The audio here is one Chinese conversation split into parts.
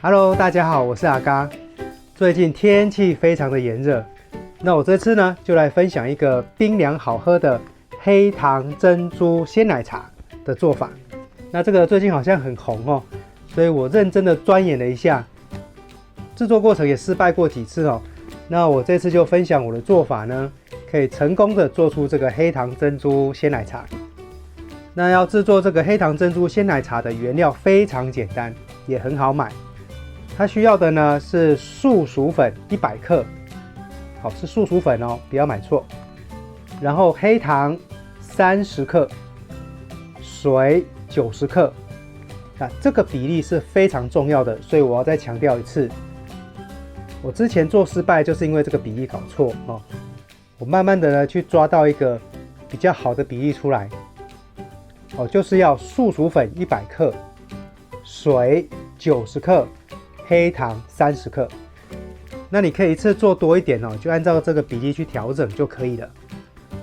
Hello， 大家好，我是阿嘎。最近天气非常的炎热，那我这次呢就来分享一个冰凉好喝的黑糖珍珠鲜奶茶的做法。那这个最近好像很红哦，所以我认真的钻研了一下，制作过程也失败过几次哦。那我这次就分享我的做法呢，可以成功的做出这个黑糖珍珠鲜奶茶。那要制作这个黑糖珍珠鲜奶茶的原料非常简单，也很好买。它需要的呢是素薯粉100克，好，是素薯粉哦，不要买错。然后黑糖30克，水90克。这个比例是非常重要的，所以我要再强调一次。我之前做失败就是因为这个比例搞错哦。我慢慢的呢去抓到一个比较好的比例出来，哦，就是要素薯粉100克，水90克。黑糖30克，那你可以一次做多一点哦，就按照这个比例去调整就可以了。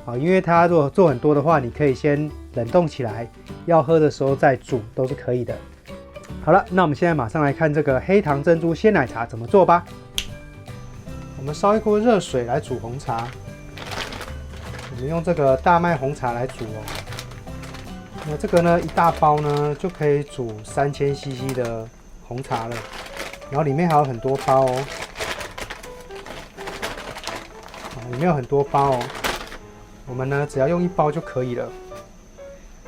好，因为它如果做很多的话，你可以先冷冻起来，要喝的时候再煮都是可以的。好了，那我们现在马上来看这个黑糖珍珠鲜奶茶怎么做吧。我们烧一锅热水来煮红茶，我们用这个大麦红茶来煮哦。那这个呢，一大包呢就可以煮3000cc 的红茶了。然后里面还有很多包哦，里面有很多包哦。我们呢只要用1包就可以了，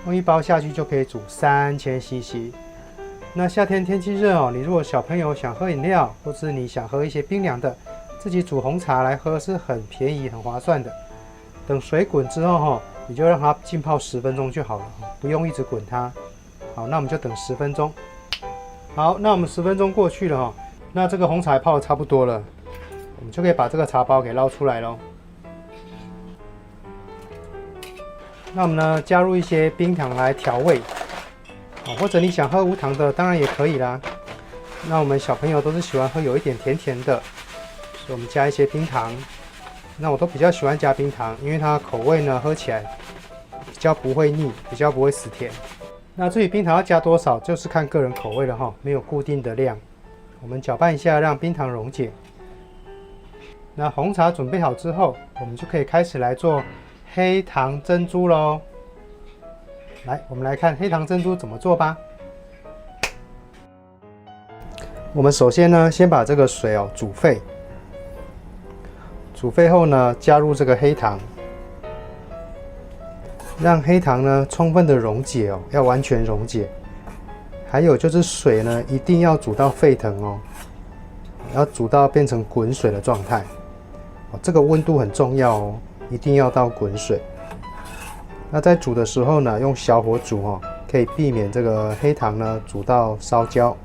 用1包下去就可以煮3000cc。那夏天天气热哦，你如果小朋友想喝饮料，或是你想喝一些冰凉的，自己煮红茶来喝是很便宜、很划算的。等水滚之后哈，你就让它浸泡10分钟就好了，不用一直滚它。好，那我们就等10分钟。好，那我们10分钟过去了哈，那这个红茶泡的差不多了，我们就可以把这个茶包给捞出来咯。那我们呢加入一些冰糖来调味，或者你想喝无糖的，当然也可以啦。那我们小朋友都是喜欢喝有一点甜甜的，所以我们加一些冰糖。那我都比较喜欢加冰糖，因为它口味呢喝起来比较不会腻，比较不会死甜。那至于冰糖要加多少，就是看个人口味了哈，没有固定的量。我们搅拌一下，让冰糖溶解。那红茶准备好之后，我们就可以开始来做黑糖珍珠咯。来，我们来看黑糖珍珠怎么做吧。我们首先呢，先把这个水煮沸。煮沸后呢，加入这个黑糖。让黑糖呢充分的溶解哦，要完全溶解。还有就是水呢，一定要煮到沸腾哦，要煮到变成滚水的状态。这个温度很重要哦，一定要到滚水。那在煮的时候呢，用小火煮哦，可以避免这个黑糖呢煮到烧焦。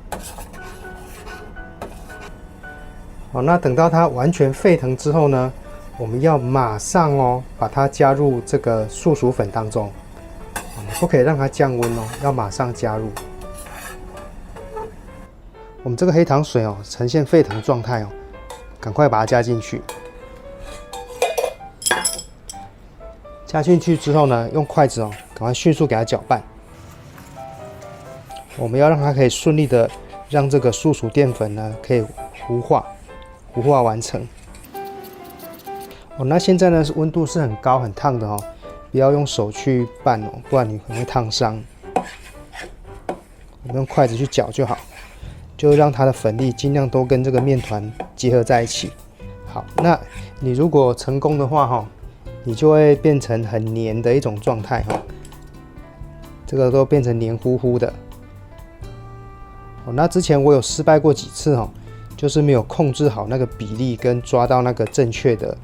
好，那等到它完全沸腾之后呢，我们要马上哦，把它加入这个素薯粉当中，不可以让它降温哦，要马上加入。我们这个黑糖水哦，呈现沸腾状态哦，赶快把它加进去。加进去之后呢，用筷子哦，赶快迅速给它搅拌。我们要让它可以顺利的让这个素薯淀粉呢，可以糊化完成。那现在呢温度是很高很烫的哦，不要用手去拌哦，不然你可能会烫伤。我们用筷子去搅就好，就让它的粉粒尽量都跟这个面团结合在一起。好，那你如果成功的话哈，你就会变成很黏的一种状态哈，这个都变成黏糊糊的。那之前我有失败过几次哈，就是没有控制好那个比例跟抓到那个正确的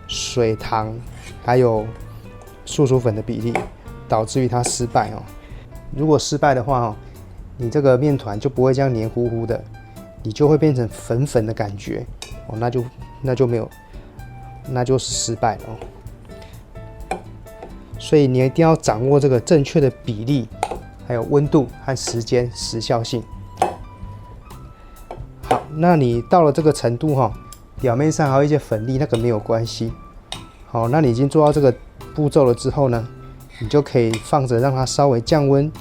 水糖还有素薯粉的比例，导致于它失败哦。如果失败的话哦，你这个面团就不会这样黏糊糊的，你就会变成粉粉的感觉哦，那就没有，那就是失败了哦。所以你一定要掌握这个正确的比例，还有温度和时间时效性。好，那你到了这个程度哈，表面上还有一些粉粒，那个没有关系。好，那你已经做到这个步骤了之后呢，你就可以放着让它稍微降温，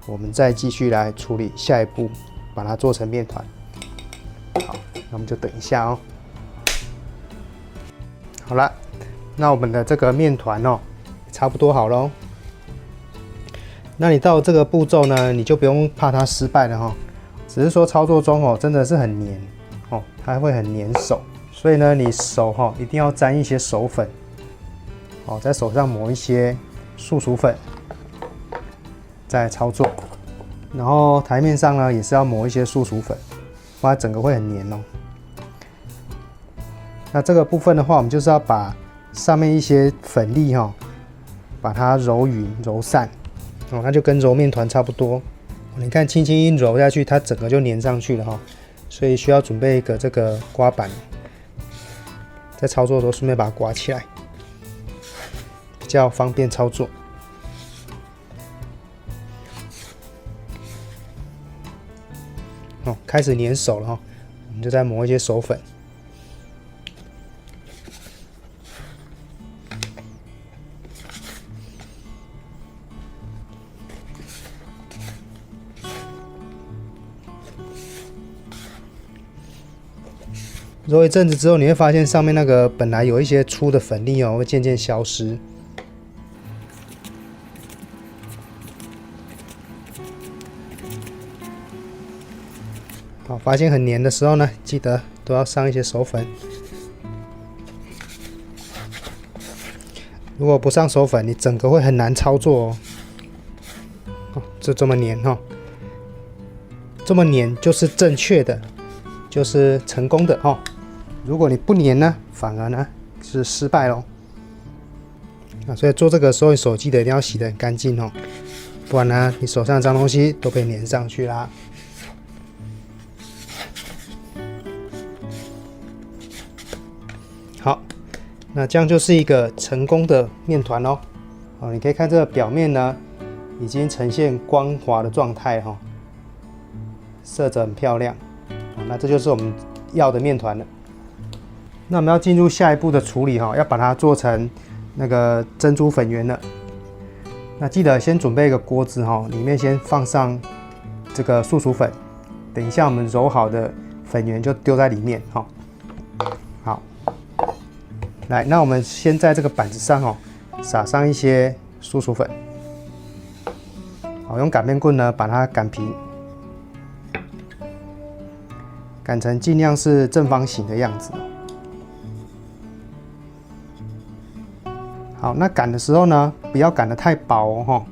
我们再继续来处理下一步，把它做成面团。好，那我们就等一下哦。好了，那我们的这个面团哦，差不多好咯。那你到这个步骤呢，你就不用怕它失败了哈。只是说操作中哦，真的是很黏哦，它会很黏手，所以呢，你手哈一定要沾一些手粉，哦，在手上抹一些素薯粉，再操作。然后台面上呢，也是要抹一些素薯粉，不然整个会很黏哦。那这个部分的话，我们就是要把上面一些粉粒哈，把它揉匀、揉散，哦，那就跟揉面团差不多。你看，轻轻一揉下去，它整个就粘上去了哈。所以需要准备一个这个刮板，在操作的时候顺便把它刮起来，比较方便操作。哦，开始粘手了哈，我们就再抹一些手粉。揉一阵子之后，你会发现上面那个本来有一些粗的粉粒哦，会渐渐消失。好，发现很黏的时候呢，记得都要上一些手粉。如果不上手粉，你整个会很难操作哦。哦，就这么黏哈，这么黏就是正确的，就是成功的哦。如果你不粘呢，反而呢是失败咯。所以做这个时候，你手记得一定要洗得很干净哦，不然呢，你手上的脏东西都被粘上去啦。好，那这样就是一个成功的面团咯。哦，你可以看这个表面呢，已经呈现光滑的状态哈，色泽很漂亮。那这就是我们要的面团了。那我们要进入下一步的处理哈，要把它做成那个珍珠粉圆了。那记得先准备一个锅子哈，里面先放上这个素薯粉，等一下我们揉好的粉圆就丢在里面哈。好，来，那我们先在这个板子上哦，撒上一些素薯粉，好，用擀面棍呢把它擀平，擀成尽量是正方形的样子。好，那擀的时候呢，不要擀得太薄哦，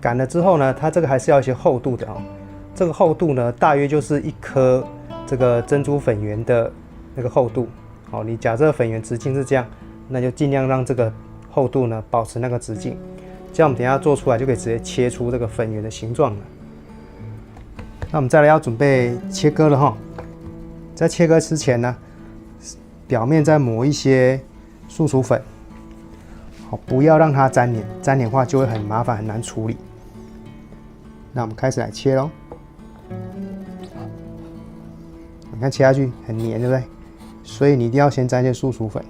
擀了之后呢，它这个还是要一些厚度的哦。这个厚度呢，大约就是一颗这个珍珠粉圆的那个厚度。好，你假设粉圆直径是这样，那就尽量让这个厚度呢保持那个直径，这样我们等一下做出来就可以直接切出这个粉圆的形状了。那我们再来要准备切割了哈，在切割之前呢，表面再抹一些素薯粉。好，不要让它粘黏，粘黏的话就会很麻烦，很难处理。那我们开始来切咯。你看切下去很黏，对不对？所以你一定要先沾一些素薯粉。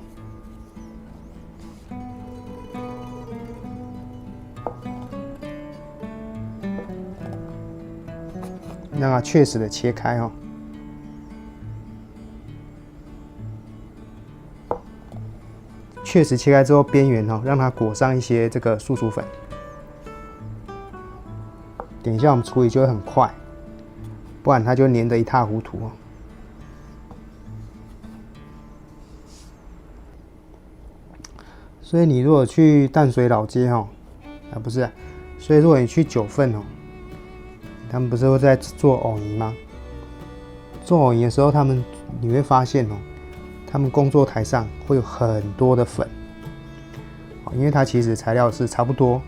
让它确实的切开哦。确实切开之后，边缘哦，让它裹上一些这个素薯粉。等一下我们处理就会很快，不然它就粘得一塌糊涂哦。所以你如果去淡水老街哦，不是，所以如果你去九份哦，他们不是会在做藕泥吗？做藕泥的时候，你会发现哦。他们工作台上会有很多的粉，因为它其实材料是差不多。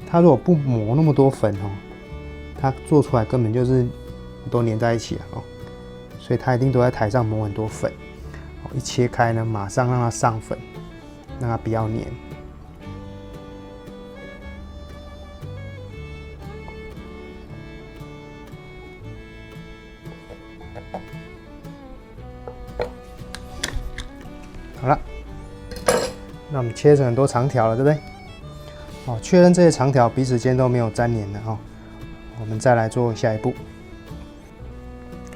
它如果不抹那么多粉哦，它做出来根本就是都粘在一起了哦。所以它一定都在台上抹很多粉，一切开呢，马上让它上粉，让它不要粘。好了，那我们切成很多长条了，对不对？哦，确认这些长条彼此间都没有粘连的哦，我们再来做下一步。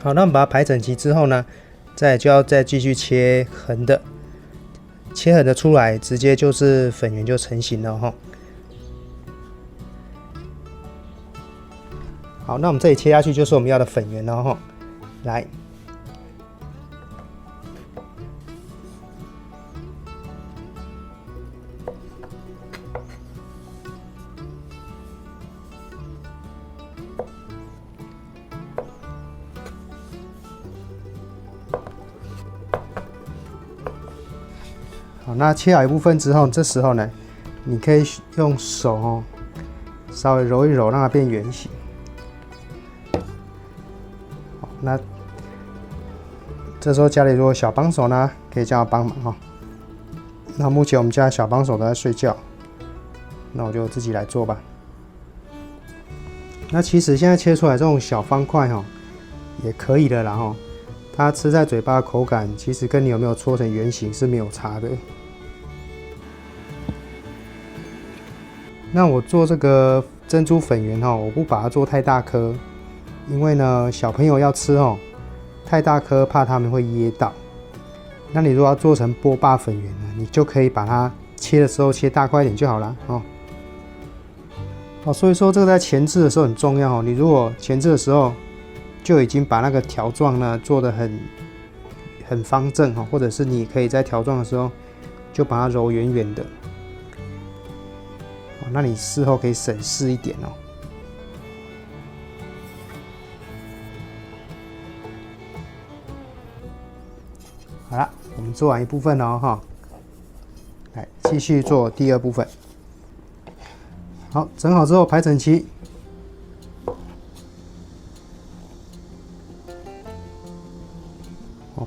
好，那我们把它排整齐之后呢，就要再继续切横的，切横的出来，直接就是粉圆就成型了哈。好，那我们这里切下去就是我们要的粉圆了哈。来，好，那切好一部分之后，这时候呢，你可以用手稍微揉一揉，让它变圆形。好，那这时候家里如果有小帮手呢，可以叫他帮忙哈。那目前我们家小帮手都在睡觉，那我就自己来做吧。那其实现在切出来这种小方块也可以的啦哈。它吃在嘴巴的口感，其实跟你有没有搓成圆形是没有差的。那我做这个珍珠粉圆我不把它做太大颗，因为呢小朋友要吃太大颗怕他们会噎到。那你如果要做成波霸粉圆呢，你就可以把它切的时候切大块一点就好了所以说这个在前置的时候很重要你如果前置的时候就已经把那个条状呢做得很方正或者是你可以在条状的时候就把它揉圆圆的，那你事后可以省事一点好了，我们做完一部分了来继续做第二部分。好，整好之后排整齐。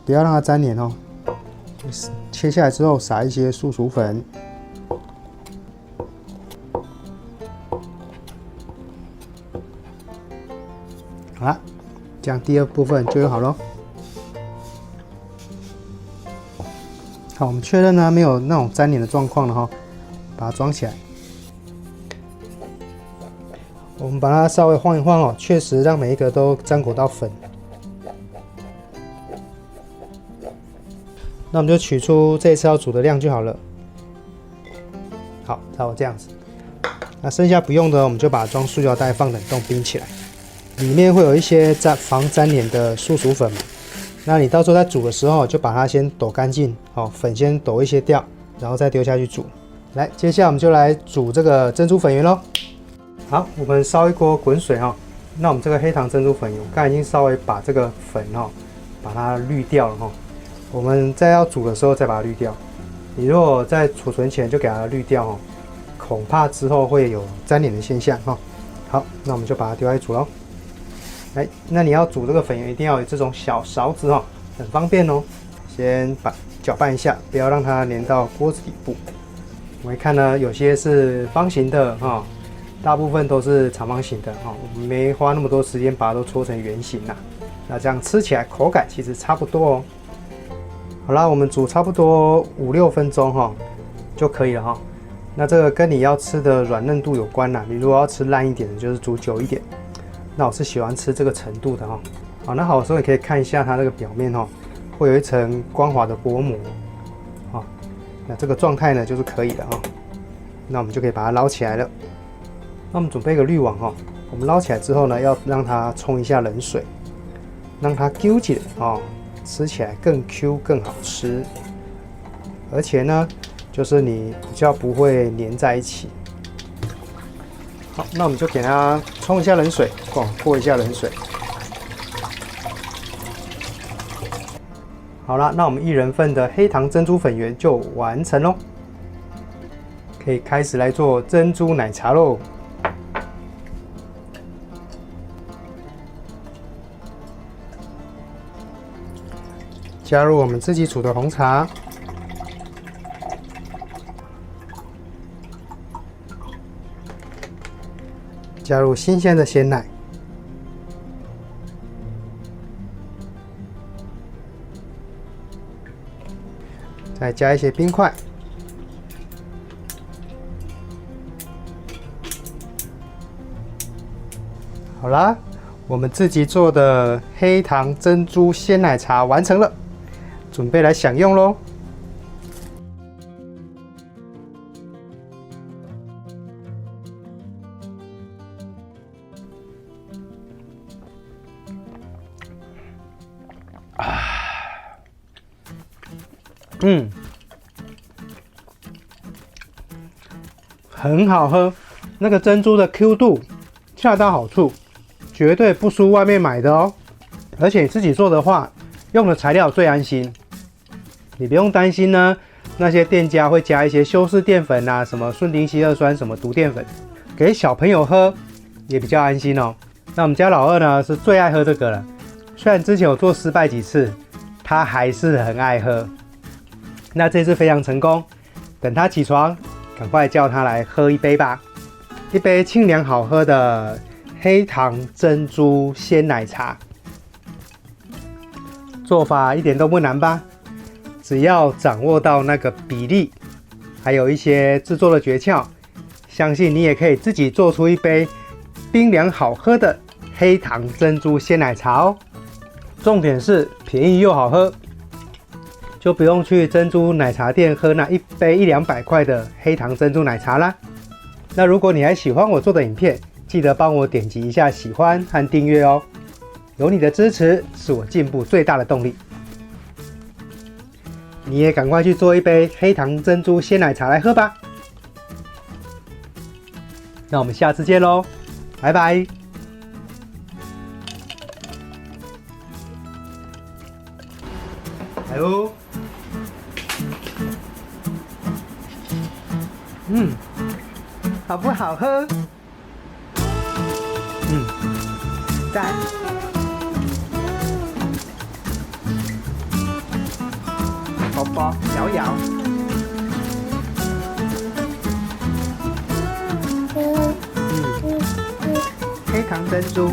不要让它沾黏切下来之后撒一些素薯粉。好了，这样第二部分就好咯。好，我们确认呢没有那种沾黏的状况了把它装起来。我们把它稍微晃一晃确实让每一个都沾裹到粉。那我们就取出这一次要煮的量就好了。好，差不多这样子。那剩下不用的，我们就把它装塑胶袋放冷冻冰起来。里面会有一些防沾黏的素薯粉嘛。那你到时候在煮的时候，就把它先抖干净，粉先抖一些掉，然后再丢下去煮。来，接下来我们就来煮这个珍珠粉圆咯。好，我们烧一锅滚水那我们这个黑糖珍珠粉圆，我刚才已经稍微把这个粉把它滤掉了我们在要煮的时候再把它滤掉。你如果在储存前就给它滤掉恐怕之后会有沾黏的现象好，那我们就把它丢下去煮咯。来，那你要煮这个粉圆一定要有这种小勺子很方便先搅拌一下，不要让它粘到锅子底部。我们看呢，有些是方形的大部分都是长方形的我们没花那么多时间把它都搓成圆形啦。那这样吃起来口感其实差不多好啦，我们煮差不多5-6分钟就可以了那这个跟你要吃的软嫩度有关啦。你如果要吃烂一点的，就是煮久一点。那我是喜欢吃这个程度的好，那好的时候你可以看一下它那个表面会有一层光滑的薄膜那这个状态呢就是可以了那我们就可以把它捞起来了。那我们准备一个滤网我们捞起来之后呢，要让它冲一下冷水，让它 Q 起来吃起来更 Q 更好吃，而且呢就是你比较不会粘在一起。好，那我们就给它冲一下冷水，过一下冷水。好了，那我们1人份的黑糖珍珠粉圆就完成咯，可以开始来做珍珠奶茶咯。加入我们自己煮的红茶。加入新鲜的鲜奶，再加一些冰块，好啦，我们自己做的黑糖珍珠鲜奶茶完成了，准备来享用喽。很好喝，那个珍珠的 Q 度恰到好处，绝对不输外面买的哦。而且自己做的话，用的材料最安心，你不用担心呢，那些店家会加一些修饰淀粉啊，什么顺丁烯二酸什么毒淀粉，给小朋友喝也比较安心哦。那我们家老二呢是最爱喝这个了，虽然之前有做失败几次，他还是很爱喝。那这次非常成功，等他起床，赶快叫他来喝一杯吧，一杯清凉好喝的黑糖珍珠鲜奶茶。做法一点都不难吧？只要掌握到那个比例，还有一些制作的诀窍，相信你也可以自己做出一杯冰凉好喝的黑糖珍珠鲜奶茶哦。重点是便宜又好喝，就不用去珍珠奶茶店喝那一杯100-200块的黑糖珍珠奶茶啦。那如果你还喜欢我做的影片，记得帮我点击一下喜欢和订阅哦。有你的支持是我进步最大的动力。你也赶快去做一杯黑糖珍珠鲜奶茶来喝吧。那我们下次见喽，拜拜。来哦。好不好喝？赞。宝宝摇摇。黑糖珍珠。